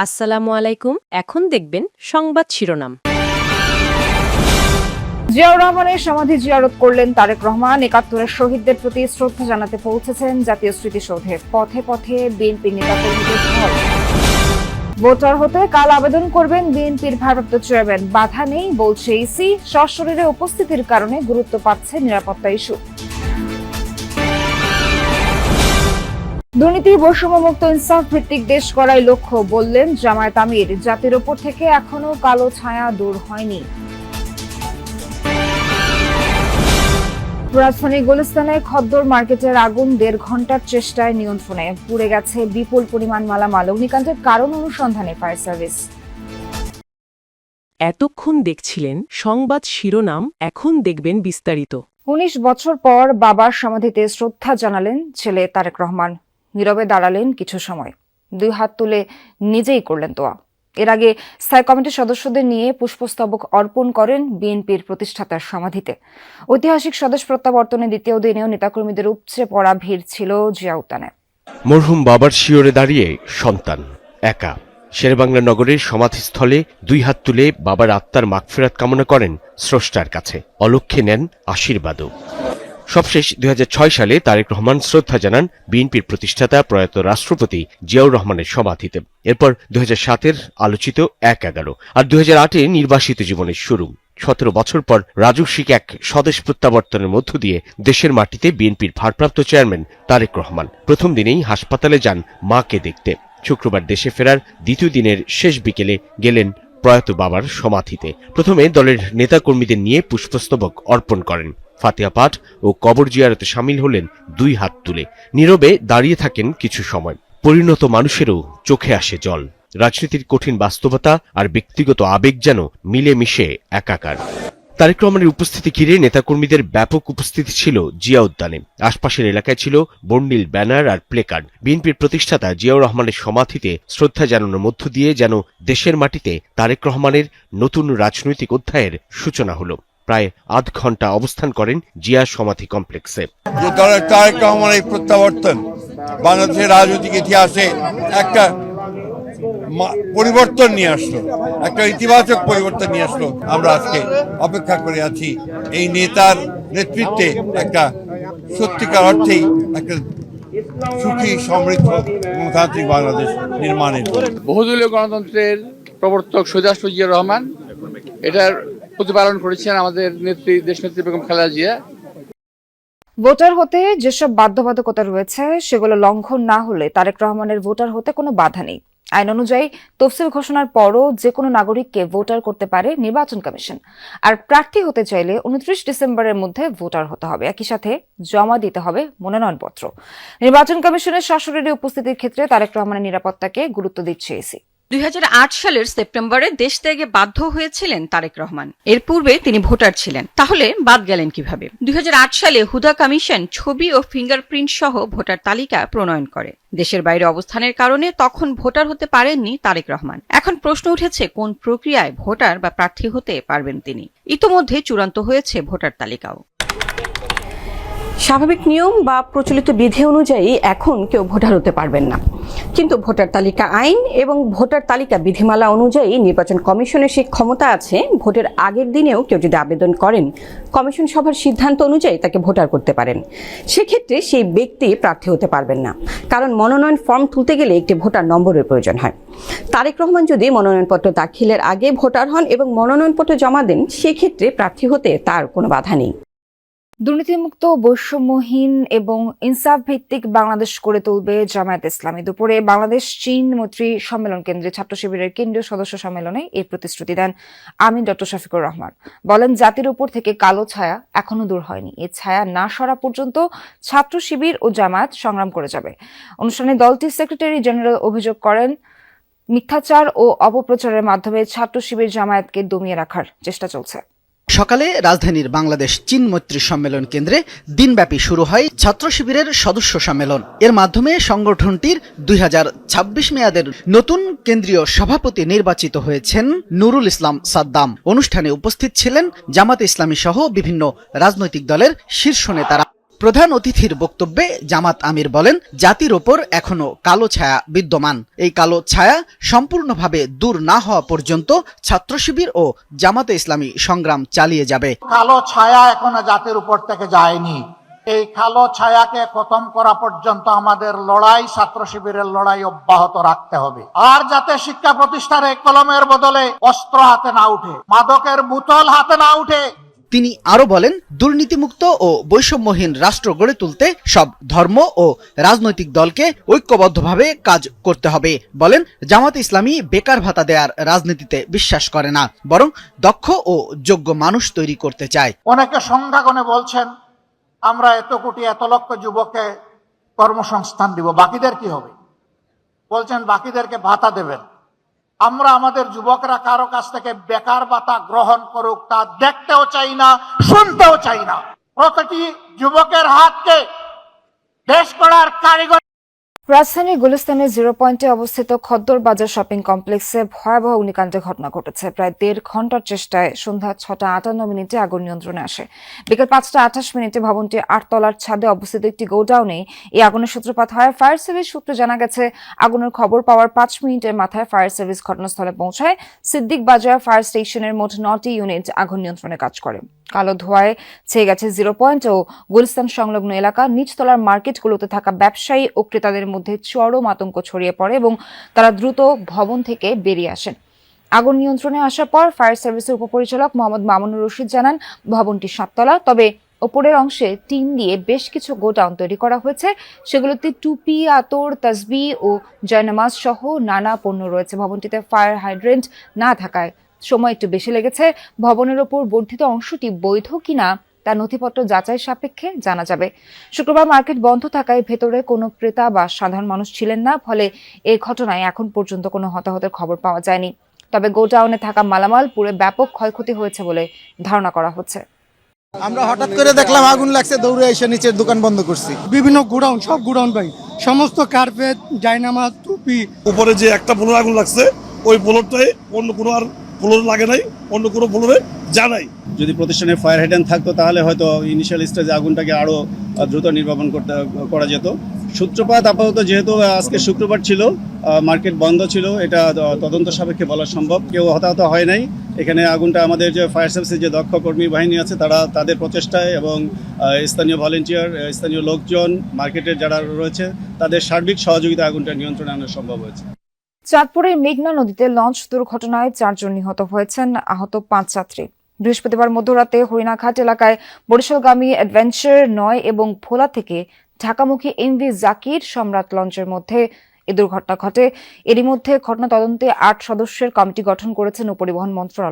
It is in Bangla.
আসসালামু আলাইকুম। এখন দেখবেন সংবাদ শিরোনাম। জিয়াউর রহমানের সমাধি জিয়ারত করলেন তারেক রহমান। ৭১-এর শহীদদের প্রতি শ্রদ্ধা জানাতে পৌঁছেছেন জাতীয় স্মৃতিসৌধে। পথে পথে বিএনপি নেতাকর্মীদের ঢল। ভোটার হতে কাল আবেদন করবেন বিএনপির ভারপ্রাপ্ত চেয়ারম্যান। বাধা নেই বলছে ইসি। সশরীরে উপস্থিতির কারণে গুরুত্ব পাচ্ছে নিরাপত্তা ইস্যু। দুর্নীতি বৈষম্যমুক্ত ইনসাফ ভিত্তিক দেশ গড়াই লক্ষ্য বললেন জামায়াত আমির। জাতির ওপর থেকে এখনো কালো ছায়া দূর হয়নি। রাজধানী গুলিস্তানে খদ্দর মার্কেটের আগুন ১.৫ ঘন্টার চেষ্টায় নিয়ন্ত্রণে। পুড়ে গেছে বিপুল পরিমাণ মালামাল। অগ্নিকাণ্ডের কারণ অনুসন্ধানে ফায়ার সার্ভিস। এতক্ষণ দেখছিলেন সংবাদ শিরোনাম, এখন দেখবেন বিস্তারিত। ১৯ বছর পর বাবার সমাধিতে শ্রদ্ধা জানালেন ছেলে তারেক রহমান। নীরবে দাঁড়ালেন কিছু সময়, ২ হাত তুলে নিজেই করলেন দোয়া। এর আগে স্থায়ী কমিটির সদস্যদের নিয়ে পুষ্পস্তবক অর্পণ করেন বিএনপির প্রতিষ্ঠাতার সমাধিতে। ঐতিহাসিক স্বদেশ প্রত্যাবর্তনের দ্বিতীয় দিনেও নেতাকর্মীদের উপচে পড়া ভিড় ছিল জিয়া উদ্যানে। মরহুম বাবার শিয়রে দাঁড়িয়ে সন্তান একা শেরেবাংলা নগরের সমাধিস্থলে ২ হাত তুলে বাবার আত্মার মাগফিরাত কামনা করেন স্রষ্টার কাছে। অলক্ষ্যে নেন আশীর্বাদও। সবশেষ ২০০৬ সালে তারেক রহমান শ্রদ্ধা জানান বিএনপির প্রতিষ্ঠাতা প্রয়াত রাষ্ট্রপতি জিয়াউর রহমানের সমাধিতে। এরপর ২০০৭-এর আলোচিত ১/১১ আর ২০০৮-এ নির্বাসিত জীবনের শুরু। ১৭ বছর পর রাজস্বিক এক স্বদেশ প্রত্যাবর্তনের মধ্য দিয়ে দেশের মাটিতে বিএনপির ভারপ্রাপ্ত চেয়ারম্যান তারেক রহমান প্রথম দিনেই হাসপাতালে যান মাকে দেখতে। শুক্রবার দেশে ফেরার দ্বিতীয় দিনের শেষ বিকেলে গেলেন প্রয়াত বাবার সমাধিতে। প্রথমে দলের নেতাকর্মীদের নিয়ে পুষ্পস্তবক অর্পণ করেন। ফাতিহা পাঠ ও কবর জিয়ারতে শামিল হলেন ২ হাত তুলে। নীরবে দাঁড়িয়ে থাকেন কিছু সময়। পরিণত মানুষেরও চোখে আসে জল। রাজনীতির কঠিন বাস্তবতা আর ব্যক্তিগত আবেগ যেন মিলেমিশে একাকার। তারেক রহমানের উপস্থিতি ঘিরে নেতাকর্মীদের ব্যাপক উপস্থিতি ছিল জিয়া উদ্যানে। আশপাশের এলাকায় ছিল বর্ণিল ব্যানার আর প্লেকার্ড। বিএনপির প্রতিষ্ঠাতা জিয়াউর রহমানের সমাধিতে শ্রদ্ধা জানানোর মধ্য দিয়ে যেন দেশের মাটিতে তারেক রহমানের নতুন রাজনৈতিক অধ্যায়ের সূচনা হলো। প্রায় আধ ঘন্টা অবস্থান করেন জিয়া সমাধি কমপ্লেক্সে। যে দলের তারেক রহমানের প্রত্যাবর্তন বাংলাদেশের রাজনৈতিক ইতিহাসে একটা পরিবর্তন নিয়ে আসলো, একটা ইতিবাচক পরিবর্তন নিয়ে আসলো। আমরা আজকে অপেক্ষা করে আছি এই নেতার নেতৃত্বে একটা সত্যিকার অর্থেই একটা সুখী সমৃদ্ধ গণতান্ত্রিক বাংলাদেশ নির্মাণের। বহুদলীয় গণতন্ত্রের প্রবর্তক শহীদ রাষ্ট্রপতি জিয়াউর রহমান এটার প্রতিপালন করেছেন আমাদের নেত্রী দেশনেত্রী বেগম খালেদা জিয়া। ভোটার হতে যেসব বাধ্যবাধকতা রয়েছে সেগুলো লঙ্ঘন না হলে তারেক রহমানের ভোটার হতে কোনো বাধা নেই। আইন অনুযায়ী তফসিল ঘোষণার পরও যে কোনো নাগরিককে ভোটার করতে পারে নির্বাচন কমিশন। আর প্রার্থী হতে চাইলে ২৯ ডিসেম্বরের মধ্যে ভোটার হতে হবে। একই সাথে জমা দিতে হবে মনোনয়নপত্র। নির্বাচন কমিশনের সশরীরে উপস্থিতির ক্ষেত্রে তারেক রহমানের নিরাপত্তাকে গুরুত্ব দিচ্ছে ইসি। ২০০৮ সালের সেপ্টেম্বরে দেশ ত্যাগে বাধ্য হয়েছিলেন তারেক রহমান। এর পূর্বে তিনি ভোটার ছিলেন, তাহলে বাদ গেলেন কিভাবে? ২০০৮ সালে হুদা কমিশন ছবি ও ফিঙ্গারপ্রিন্ট সহ ভোটার তালিকা প্রণয়ন করে। দেশের বাইরে অবস্থানের কারণে তখন ভোটার হতে পারেননি তারেক রহমান। এখন প্রশ্ন উঠেছে কোন প্রক্রিয়ায় ভোটার বা প্রার্থী হতে পারবেন তিনি। ইতোমধ্যে চূড়ান্ত হয়েছে ভোটার তালিকাও। স্বাভাবিক নিয়ম বা প্রচলিত বিধি অনুযায়ী এখন কেউ ভোটার হতে পারবেন না, কিন্তু ভোটার তালিকা আইন এবং ভোটার তালিকা বিধিমালা অনুযায়ী নির্বাচন কমিশনের সেই ক্ষমতা আছে ভোটের আগের দিনেও কেউ যদি আবেদন করেন কমিশন সভার সিদ্ধান্ত অনুযায়ী তাকে ভোটার করতে পারেন। সেক্ষেত্রে সেই ব্যক্তি প্রার্থী হতে পারবেন না, কারণ মনোনয়ন ফর্ম তুলতে গেলে একটি ভোটার নম্বরের প্রয়োজন হয়। তারেক রহমান যদি মনোনয়নপত্র দাখিলের আগে ভোটার হন এবং মনোনয়নপত্র জমা দেন সেক্ষেত্রে প্রার্থী হতে তার কোনো বাধা নেই। দুর্নীতিমুক্ত, বৈষম্যহীন এবং ইনসাফ ভিত্তিক বাংলাদেশ গড়ে তুলবে জামায়াত ইসলামী। দুপুরে বাংলাদেশ চীন মৈত্রী সম্মেলন কেন্দ্রে ছাত্র শিবিরের কেন্দ্রীয় সদস্য সম্মেলনে এই প্রতিশ্রুতি দেন আমির ড. শফিকুর রহমান। বলেন, জাতির উপর থেকে কালো ছায়া এখনো দূর হয়নি। এই ছায়া না সরা পর্যন্ত ছাত্র শিবির ও জামায়াত সংগ্রাম করে যাবে। অনুষ্ঠানে দলটির সেক্রেটারি জেনারেল অভিযোগ করেন, মিথ্যাচার ও অপপ্রচারের মাধ্যমে ছাত্র শিবির জামায়াতকে দমিয়ে রাখার চেষ্টা চলছে। সকালে রাজধানীর বাংলাদেশ চীন মৈত্রী সম্মেলন কেন্দ্রে দিনব্যাপী শুরু হয় ছাত্র শিবিরের সদস্য সম্মেলন। এর মাধ্যমে সংগঠনটির ২০২৬ মেয়াদের নতুন কেন্দ্রীয় সভাপতি নির্বাচিত হয়েছেন নুরুল ইসলাম সাদ্দাম। অনুষ্ঠানে উপস্থিত ছিলেন জামাতে ইসলামী সহ বিভিন্ন রাজনৈতিক দলের শীর্ষ নেতারা। প্রধান অতিথির বক্তব্যে জামাত আমির বলেন, জাতির ওপর এখনো কালো ছায়া বিদ্যমান। এই কালো ছায়া সম্পূর্ণভাবে দূর না হওয়া পর্যন্ত ছাত্র শিবির ও জামাতে ইসলামী সংগ্রাম চালিয়ে যাবে। কালো ছায়া এখনো জাতির উপর থেকে যায়নি। এই কালো ছায়াকে খতম করা পর্যন্ত আমাদের লড়াই, ছাত্র শিবিরের লড়াই অব্যাহত রাখতে হবে। আর যাতে শিক্ষা প্রতিষ্ঠানে কলমের বদলে অস্ত্র হাতে না উঠে, মাদকের বোতল হাতে না উঠে। তিনি আরো বলেন, দুর্নীতিমুক্ত ও বৈষম্যহীন রাষ্ট্র গড়ে তুলতে সব ধর্ম ও রাজনৈতিক দলকে ঐক্যবদ্ধভাবে কাজ করতে হবে। বলেন, জামাত ইসলামী বেকার ভাতা দেওয়ার রাজনীতিতে বিশ্বাস করে না, বরং দক্ষ ও যোগ্য মানুষ তৈরি করতে চায়। অনেকে সংখ্যাগণে বলছেন আমরা এত কোটি এত লক্ষ যুবককে কর্মসংস্থান দিব, বাকিদের কি হবে? বলছেন বাকিদেরকে ভাতা দেবেন। আমরা আমাদের যুবকরা কারো কাছ থেকে বেকার ভাতা গ্রহণ করুক তা দেখতেও চাই না, শুনতেও চাই না। প্রতিটি যুবকের হাতকে দেশ গড়ার কারিগর। রাজধানীর গুলিস্তানের 0 পয়েন্টে অবস্থিত খদ্দর বাজার শপিং কমপ্লেক্সে ভয়াবহ অগ্নিকাণ্ডের ঘটনা ঘটেছে। প্রায় 1.5 ঘন্টার চেষ্টায় সন্ধ্যা 6:58 আগুন নিয়ন্ত্রণে আসে। বিকেল 5:28 ভবনটি 8 তলার ছাদে অবস্থিত একটি গোডাউনে এই আগুনের সূত্রপাত হয়। ফায়ার সার্ভিস সূত্রে জানা গেছে, আগুনের খবর পাওয়ার 5 মিনিটের মাথায় ফায়ার সার্ভিস ঘটনাস্থলে পৌঁছায়। সিদ্দিক বাজার ফায়ার স্টেশনের মোট 9টি ইউনিট আগুন নিয়ন্ত্রণে কাজ করে। কালো ধোঁয়ায় ছেয়ে গেছে 0 পয়েন্ট ও গুলিস্তান সংলগ্ন এলাকা। নিচতলার মার্কেটগুলোতে থাকা ব্যবসায়ী ও ক্রেতাদের মধ্যে চরম আতঙ্ক ছড়িয়ে পড়ে এবং তারা দ্রুত ভবন থেকে বেরিয়ে আসেন। আগুন নিয়ন্ত্রণে আসার পর ফায়ার সার্ভিসের উপপরিচালক মোহাম্মদ মামুনুর রশিদ জানান, ভবনটি 7 তলা, তবে ওপরের অংশে টিন দিয়ে বেশ কিছু গোডাউন তৈরি করা হয়েছে। সেগুলোতে টুপি, আতর, তাসবিহ ও জয়নামাজ সহ নানা পণ্য রয়েছে। ভবনটিতে ফায়ার হাইড্রেন্ট না থাকায় সময় একটু বেশি লেগেছে। ভবনের ওপর বর্ধিত অংশটি বৈধ কিনা তা নথিপত্র যাচাই সাপেক্ষে জানা যাবে। শুক্রবার মার্কেট বন্ধ থাকায় ভেতরে কোনো ক্রেতা বা সাধারণ মানুষ ছিলেন না, ফলে এই ঘটনায় এখন পর্যন্ত কোনো হতাহতের খবর পাওয়া যায়নি। তবে গোডাউনে থাকা মালামাল পুরো ব্যাপক ক্ষয়ক্ষতি হয়েছে বলে ধারণা করা হচ্ছে। আমরা হঠাৎ করে দেখলাম আগুন লাগছে, দৌড়ে এসে নিচের দোকান বন্ধ করছি। বিভিন্ন গোডাউন, সব গোডাউন ভাই, সমস্ত কার্পেট, জায়নামাজ, টুপি। উপরে যে একটা ফ্লোর আগুন লাগছে, ওই ফ্লোরটাই অন্য কোনো আর ফ্লোর লাগে নাই, অন্য কোনো ফ্লোরে জানাই। যদি প্রতিষ্ঠানে ফায়ার হাইড্রেন্ট থাকতো তাহলে হয়তো ইনিশিয়াল স্টেজে আগুনটাকে আরো দ্রুত নির্বাপন করা যেত। সূত্রপাত আপাতত যেহেতু আজকে শুক্রবার ছিল, মার্কেট বন্ধ ছিল, এটা তদন্ত সাপেক্ষে বলা সম্ভব। কেউ হতাহত হয় নাই। এখানে আগুনটা আমাদের যে ফায়ার সার্ভিসের যে দক্ষ কর্মী বাহিনী আছে তাদের প্রচেষ্টায় এবং স্থানীয় ভলেন্টিয়ার, স্থানীয় লোকজন, মার্কেটের যারা রয়েছে তাদের সার্বিক সহযোগিতা আগুনটা নিয়ন্ত্রণে আনা সম্ভব হয়েছে। চাঁদপুরের মেঘনা নদীতে লঞ্চ দুর্ঘটনায় 4 জন নিহত হয়েছেন, আহত 5 যাত্রী। বৃহস্পতিবার মধ্যরাতে হরিণাঘাট এলাকায় বরিশালগামী অ্যাডভেঞ্চার 9 এবং ভোলা থেকে ঢাকামুখী এমভি জাকির সম্রাট লঞ্চের মধ্যে এই দুর্ঘটনা ঘটে। এরই মধ্যে ঘটনা তদন্তে 8 সদস্যের কমিটি গঠন করেছে নৌপরিবহন মন্ত্রণালয়।